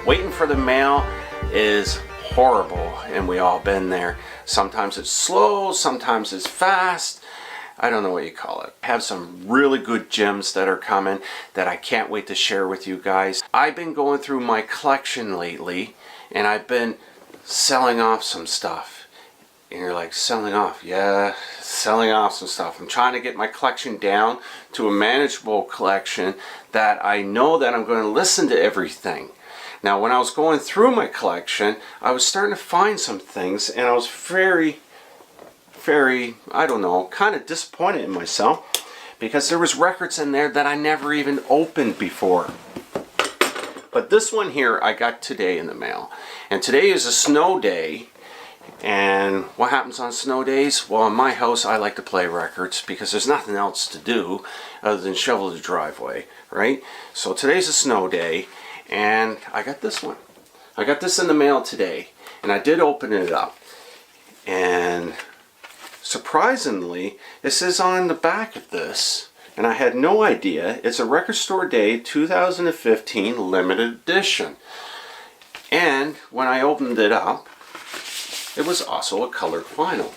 Waiting for the mail is horrible, and we all been there. Sometimes it's slow, sometimes it's fast. I don't know what you call it. I have some really good gems that are coming that I can't wait to share with you guys. I've been going through my collection lately, and I've been selling off some stuff. And you're like, selling off? Yeah, selling off some stuff. I'm trying to get my collection down to a manageable collection that I know that I'm going to listen to everything. Now, when I was going through my collection, I was starting to find some things, and I was very, I don't know, kind of disappointed in myself because there was records in there that I never even opened before. But this one here I got today in the mail. And today is a snow day. And what happens on snow days? Well, in my house I like to play records because there's nothing else to do other than shovel the driveway, right? So today's a snow day, and I got this one. I got this in the mail today, and I did open it up. And surprisingly, it says on the back of this, and I had no idea, it's a Record Store Day 2015 limited edition. And when I opened it up, it was also a colored vinyl.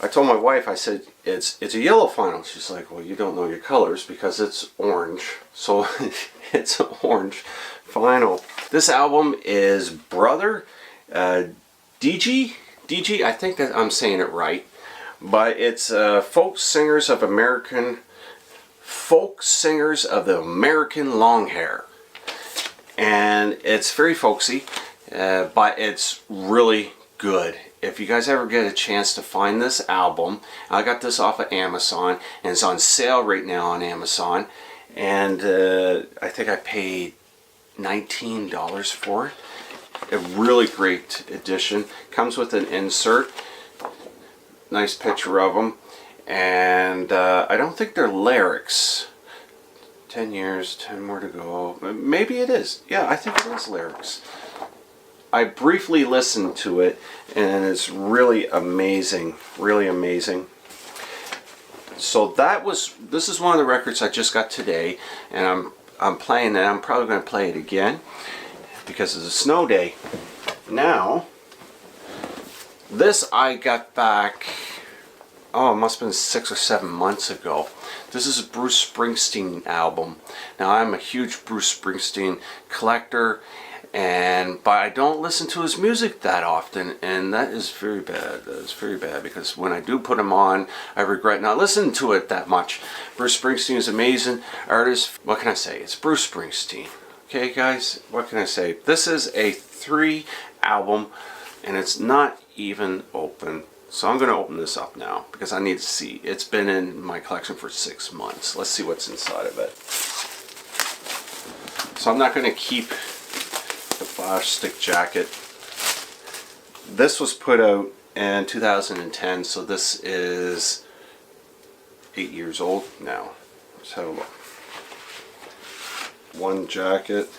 I told my wife, I said, it's a yellow vinyl. She's like, well, you don't know your colors because it's orange. So it's an orange vinyl. This album is Brother DG, I think that I'm saying it right. But it's folk singers of the American long hair. And it's very folksy. But it's really good. If you guys ever get a chance to find this album, I got this off of Amazon, and it's on sale right now on Amazon, and I think I paid $19 for it. A really great edition. Comes with an insert, nice picture of them, and I don't think they're lyrics. 10 years, 10 more to go. Maybe it is. Yeah, I think it is lyrics. I briefly listened to it, and it's really amazing, really amazing. So this is one of the records I just got today, and I'm playing that. I'm probably going to play it again because it's a snow day. Now, this I got back, oh, it must have been 6 or 7 months ago. This is a Bruce Springsteen album. Now, I'm a huge Bruce Springsteen collector, but I don't listen to his music that often, and that is very bad. That is very bad, because when I do put him on, I regret not listening to it that much. Bruce Springsteen is an amazing artist. What can I say? It's Bruce Springsteen. Okay, guys, what can I say? This is a 3 album, and it's not even open. So I'm going to open this up now, because I need to see. It's been in my collection for 6 months. Let's see what's inside of it. So I'm not going to keep the plastic jacket. This was put out in 2010, so this is 8 years old now. Let's have a look. One jacket.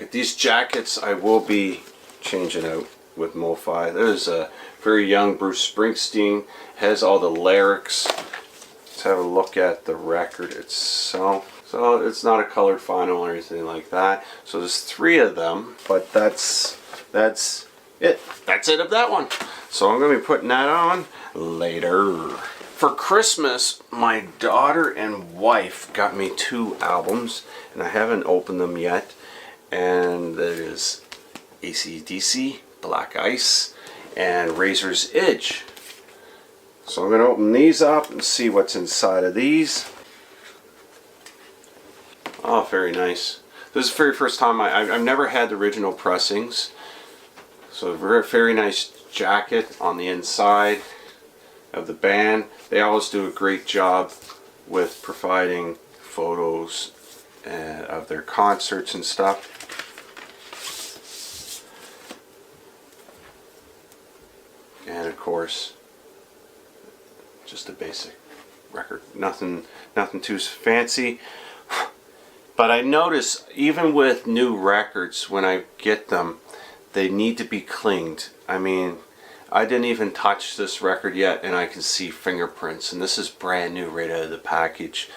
These jackets I will be changing out with MoFi. There's a very young Bruce Springsteen. Has all the lyrics. Let's have a look at the record itself. So it's not a colored vinyl or anything like that. So there's 3 of them, but that's it. That's it of that one. So I'm going to be putting that on later. For Christmas, my daughter and wife got me 2 albums, and I haven't opened them yet. And there's AC/DC, Black Ice, and Razor's Edge. So I'm going to open these up and see what's inside of these. Oh, very nice. This is the very first time I've never had the original pressings. So very nice jacket on the inside of the band. They always do a great job with providing photos of their concerts and stuff. And of course, just a basic record. Nothing too fancy. But I notice even with new records, when I get them, they need to be cleaned. I mean, I didn't even touch this record yet, and I can see fingerprints. And this is brand new right out of the package.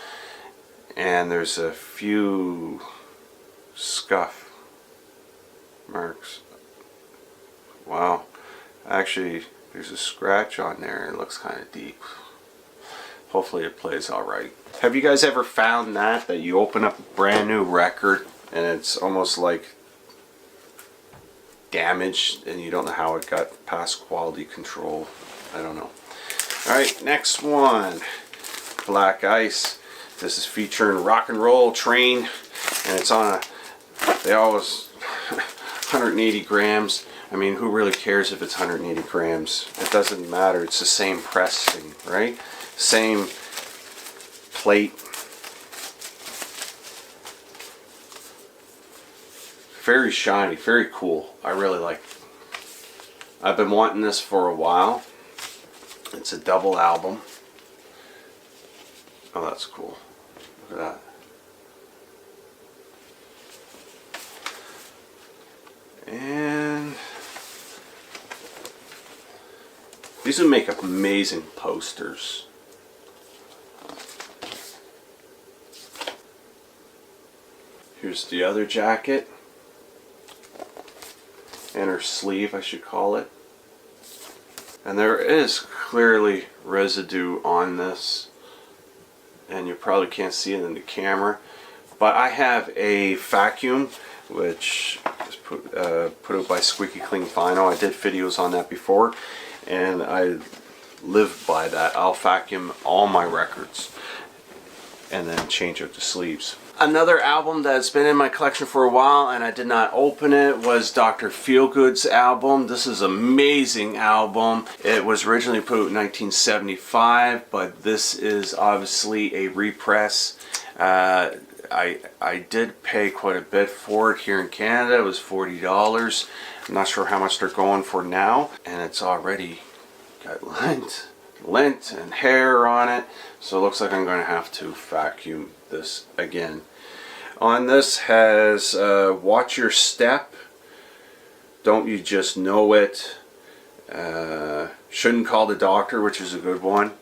And there's a few scuff marks. Wow, actually there's a scratch on there. It looks kind of deep. Hopefully it plays alright. Have you guys ever found that you open up a brand new record and it's almost like damaged and you don't know how it got past quality control? I don't know. Alright, next one. Black Ice. This is featuring Rock and Roll Train, and it's on they always 180 grams. I mean, who really cares if it's 180 grams? It doesn't matter. It's the same pressing, right? Same plate. Very shiny, very cool. I really like it. I've been wanting this for a while. It's a double album. Oh, that's cool. Look at that. And these would make amazing posters. Here's the other jacket. Inner sleeve, I should call it. And there is clearly residue on this, and you probably can't see it in the camera, but I have a vacuum which is put out by Squeaky Clean Vinyl. I did videos on that before, and I live by that. I'll vacuum all my records and then change out the sleeves. Another album that's been in my collection for a while and I did not open it was Dr. Feelgood's album. This is an amazing album. It was originally put out in 1975, but this is obviously a repress. I did pay quite a bit for it here in Canada. It was $40. I'm not sure how much they're going for now, and it's already got lint and hair on it, so it looks like I'm going to have to vacuum this again. On this has watch your step, don't you just know it, shouldn't call the doctor, which is a good one.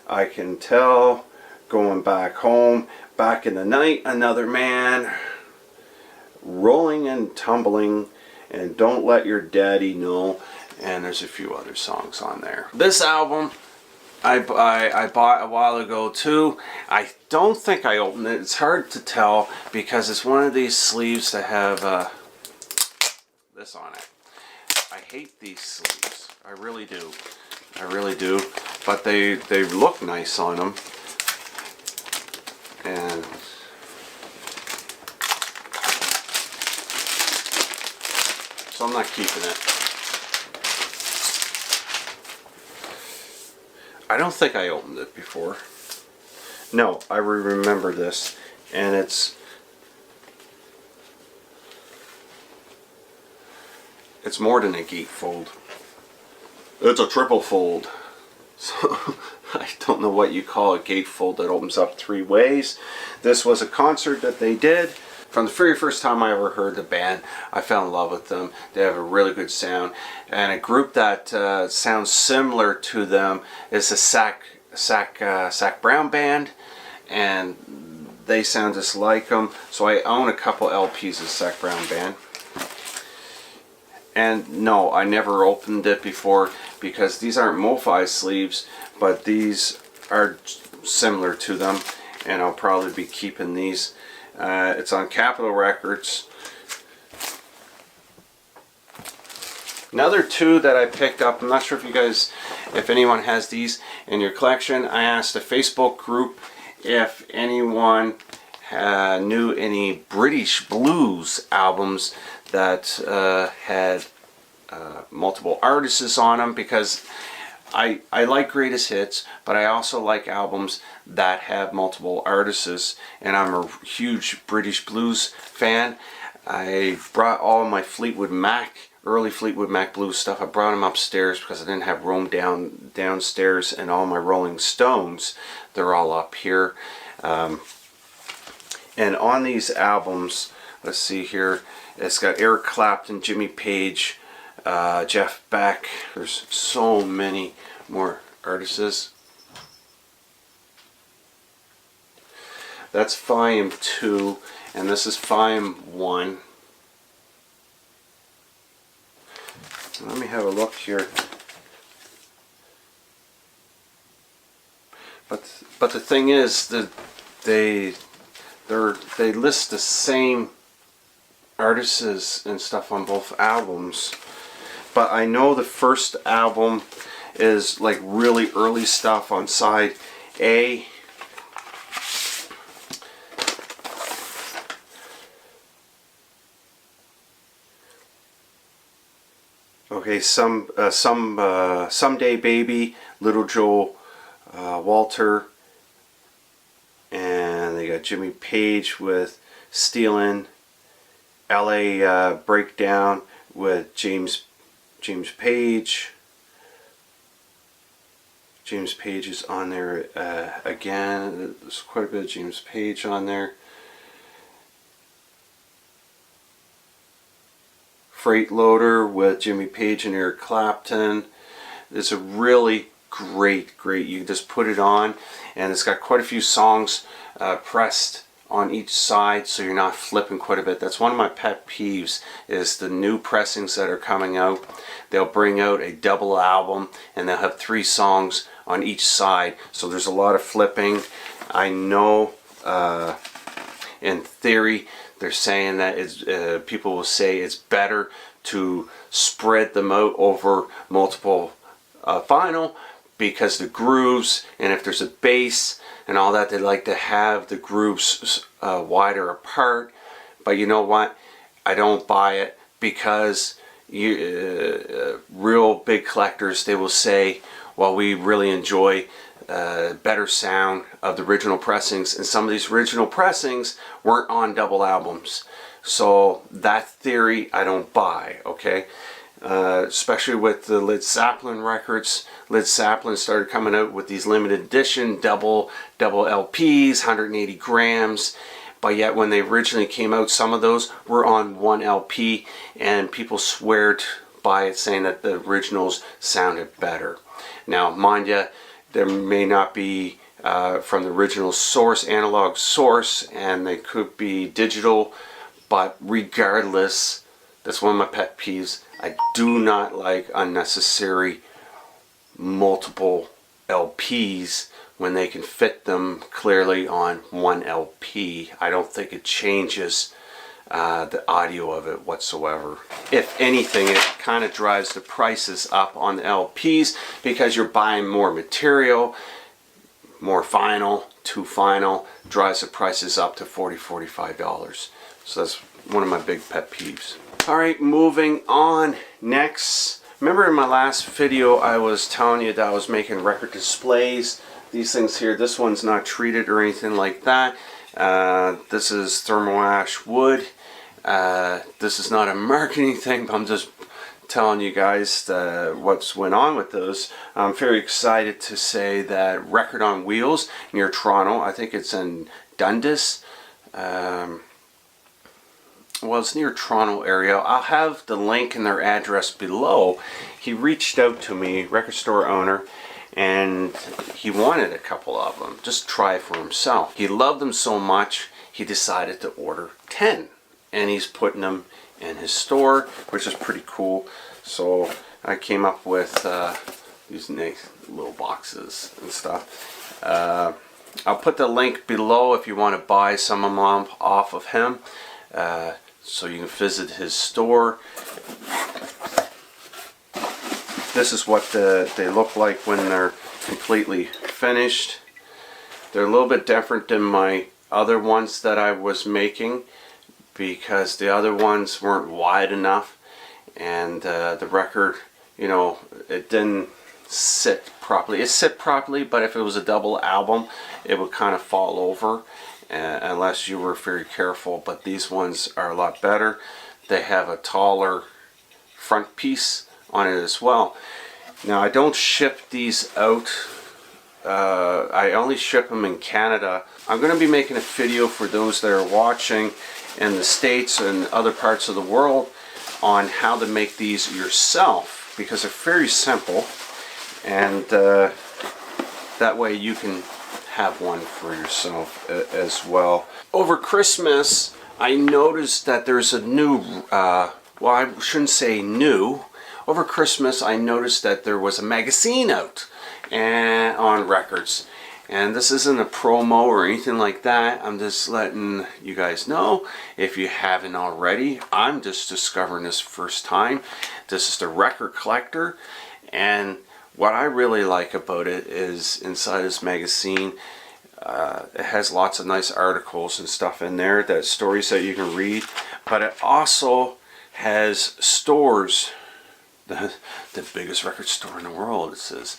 I can tell, going back home, back in the night, another man, rolling and tumbling, and don't let your daddy know. And there's a few other songs on there. This album I bought a while ago too. I don't think I opened it. It's hard to tell because it's one of these sleeves that have this on it. I hate these sleeves. I really do. I really do. But they look nice on them. And so I'm not keeping it. I don't think I opened it before. No, I remember this, and it's more than a gatefold. It's a triple fold. So I don't know what you call a gatefold that opens up 3 ways. This was a concert that they did. From the very first time I ever heard the band, I fell in love with them. They have a really good sound. And a group that sounds similar to them is the Sac Brown Band. And they sound just like them. So I own a couple LPs of Sac Brown Band. And no, I never opened it before because these aren't MoFi sleeves, but these are similar to them. And I'll probably be keeping these. It's on Capitol Records. Another 2 that I picked up, I'm not sure if anyone has these in your collection. I asked a Facebook group if anyone knew any British blues albums that had multiple artists on them, because I like greatest hits, but I also like albums that have multiple artists, and I'm a huge British blues fan. I brought all my Fleetwood Mac, early Fleetwood Mac blues stuff. I brought them upstairs because I didn't have room downstairs, and all my Rolling Stones, they're all up here. And on these albums, let's see here, it's got Eric Clapton, Jimmy Page, Jeff Beck. There's so many more artists. That's volume 2, and this is volume 1. Let me have a look here. But the thing is that they list the same artists and stuff on both albums. But I know the first album is like really early stuff on side A. Okay, Someday Baby, Little Joe, Walter, and they got Jimmy Page with Stealin', LA Breakdown with James Page. James Page is on there again. There's quite a bit of James Page on there. Freight Loader with Jimmy Page and Eric Clapton. It's a really great, you can just put it on, and it's got quite a few songs pressed on each side, so you're not flipping quite a bit. That's one of my pet peeves, is the new pressings that are coming out. They'll bring out a double album and they'll have 3 songs on each side, so there's a lot of flipping. I know in theory they're saying that it's, people will say it's better to spread them out over multiple vinyl, because the grooves, and if there's a bass and all that, they like to have the grooves wider apart. But you know what? I don't buy it, because real big collectors, they will say, well, we really enjoy better sound of the original pressings, and some of these original pressings weren't on double albums. So that theory I don't buy, okay? Especially with the Led Zeppelin records. Led Zeppelin started coming out with these limited edition double LPs, 180 grams, but yet when they originally came out, some of those were on 1 LP, and people swear by it, saying that the originals sounded better. Now, mind you, there may not be from the original source, analog source, and they could be digital, but regardless, that's one of my pet peeves. I do not like unnecessary multiple LPs when they can fit them clearly on 1 LP. I don't think it changes the audio of it whatsoever. If anything, it kind of drives the prices up on the LPs, because you're buying more material, more vinyl, 2 vinyl, drives the prices up to $40, $45. So that's one of my big pet peeves. Alright, moving on. Next, remember in my last video I was telling you that I was making record displays. These things here, this one's not treated or anything like that. This is thermal ash wood. This is not a marketing thing, but I'm just telling you guys what's went on with those. I'm very excited to say that Record on Wheels near Toronto, I think it's in Dundas, well, it's near Toronto area. I'll have the link and their address below. He reached out to me, record store owner, and he wanted a couple of them, just try it for himself. He loved them so much, he decided to order 10, and he's putting them in his store, which is pretty cool. So I came up with these nice little boxes and stuff. I'll put the link below if you want to buy some of them off of him. So you can visit his store. This is what they look like when they're completely finished. They're a little bit different than my other ones that I was making, because the other ones weren't wide enough, and the record, you know, it didn't sit properly. It sit properly, but if it was a double album, it would kind of fall over. Unless you were very careful. But these ones are a lot better. They have a taller front piece on it as well. Now, I don't ship these out. I only ship them in Canada. I'm going to be making a video for those that are watching in the States and other parts of the world on how to make these yourself, because they're very simple, and that way you can have one for yourself as well. Over Christmas, I noticed that there's a new, well, I shouldn't say new. Over Christmas, I noticed that there was a magazine out and on records. And this isn't a promo or anything like that. I'm just letting you guys know, if you haven't already. I'm just discovering this first time. This is the Record Collector. And what I really like about it is inside this magazine, it has lots of nice articles and stuff in there, that stories that you can read. But it also has stores, the biggest record store in the world, it says.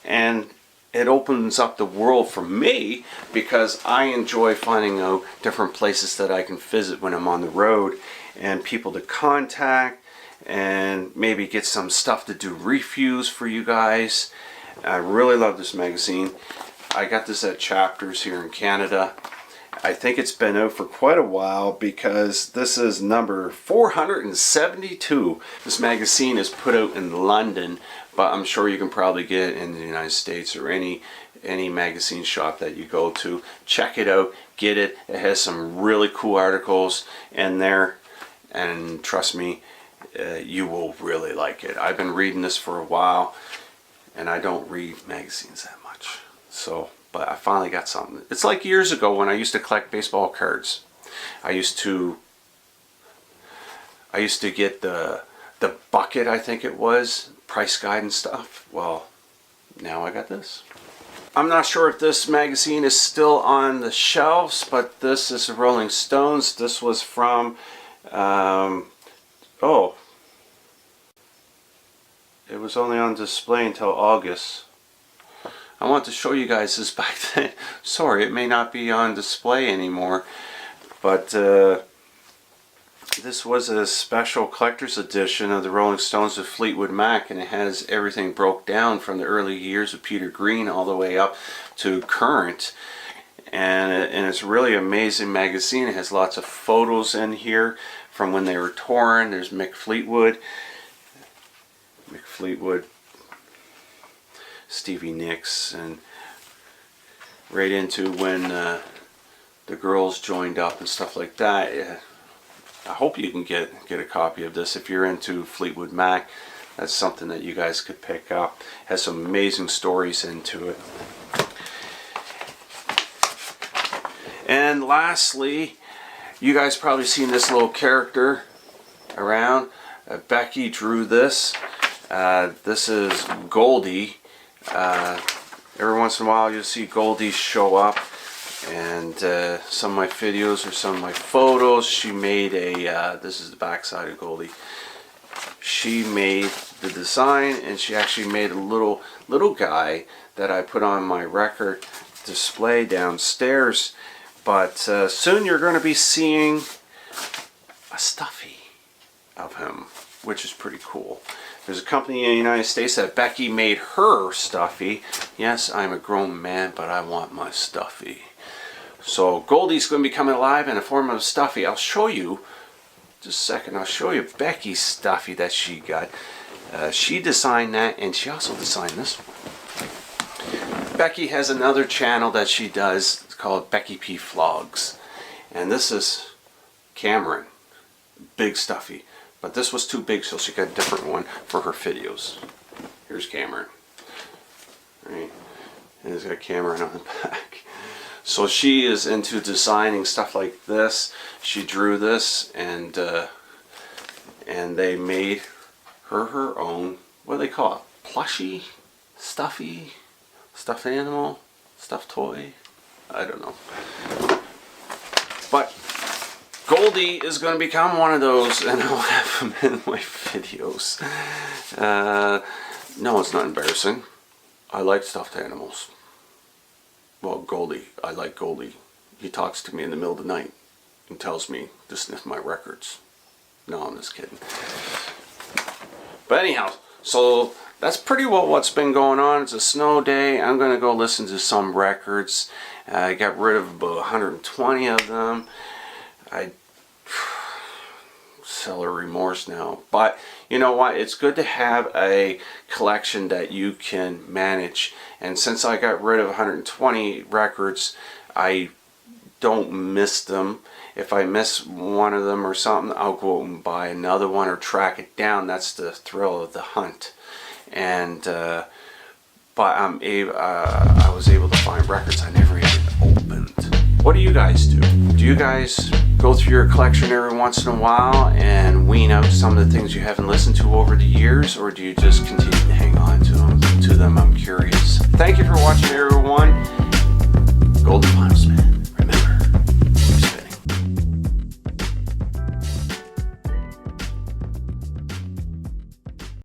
And it opens up the world for me, because I enjoy finding out different places that I can visit when I'm on the road, and people to contact, and maybe get some stuff to do reviews for you guys. I really love this magazine. I got this at Chapters here in Canada. I think it's been out for quite a while, because this is number 472. This magazine is put out in London, but I'm sure you can probably get it in the United States or any magazine shop that you go to. Check it out, get it. It has some really cool articles in there, and trust me, you will really like it. I've been reading this for a while, and I don't read magazines that much. So, but I finally got something. It's like years ago when I used to collect baseball cards. I used to get the bucket, I think it was, price guide and stuff. Well, now I got this. I'm not sure if this magazine is still on the shelves, but this is Rolling Stones. This was from, oh, it was only on display until August. I want to show you guys this back then. Sorry, it may not be on display anymore, but this was a special collector's edition of the Rolling Stones with Fleetwood Mac, and it has everything broke down from the early years of Peter Green all the way up to current. And it's really amazing magazine. It has lots of photos in here from when they were touring. There's Mick Fleetwood, Stevie Nicks, and right into when the girls joined up and stuff like that. Yeah. I hope you can get a copy of this if you're into Fleetwood Mac. That's something that you guys could pick up. It has some amazing stories into it. And lastly, you guys probably seen this little character around. Becky drew this. This is Goldie. Every once in a while you'll see Goldie show up, and some of my videos or some of my photos. She made a, this is the back side of Goldie. She made the design, and she actually made a little guy that I put on my record display downstairs. But soon you're going to be seeing a stuffy of him, which is pretty cool. There's a company in the United States that Becky made her stuffy. Yes, I'm a grown man, but I want my stuffy. So Goldie's going to be coming alive in the form of a stuffy. I'll show you, just a second, I'll show you Becky's stuffy that she got. She designed that, and she also designed this one. Becky has another channel that she does. It's called Becky P Vlogs. And this is Cameron. Big stuffy. But this was too big, so she got a different one for her videos. Here's Cameron. Right? And it's got Cameron on the back. So she is into designing stuff like this. She drew this, and they made her own, what do they call it? Plushie? Stuffy? Stuffed animal? Stuffed toy? I don't know. But Goldie is going to become one of those, and I'll have him in my videos. No, it's not embarrassing. I like stuffed animals. Well, Goldie. I like Goldie. He talks to me in the middle of the night and tells me to sniff my records. No, I'm just kidding. But anyhow, so that's pretty well what's been going on. It's a snow day. I'm going to go listen to some records. I got rid of about 120 of them. seller remorse now. But you know what? It's good to have a collection that you can manage. And since I got rid of 120 records, I don't miss them. If I miss one of them or something, I'll go out and buy another one or track it down. That's the thrill of the hunt. And but I was able to find records I never even opened. What do you guys do? Do you guys go through your collection every once in a while and wean out some of the things you haven't listened to over the years, or do you just continue to hang on to them? I'm curious. Thank you for watching, everyone.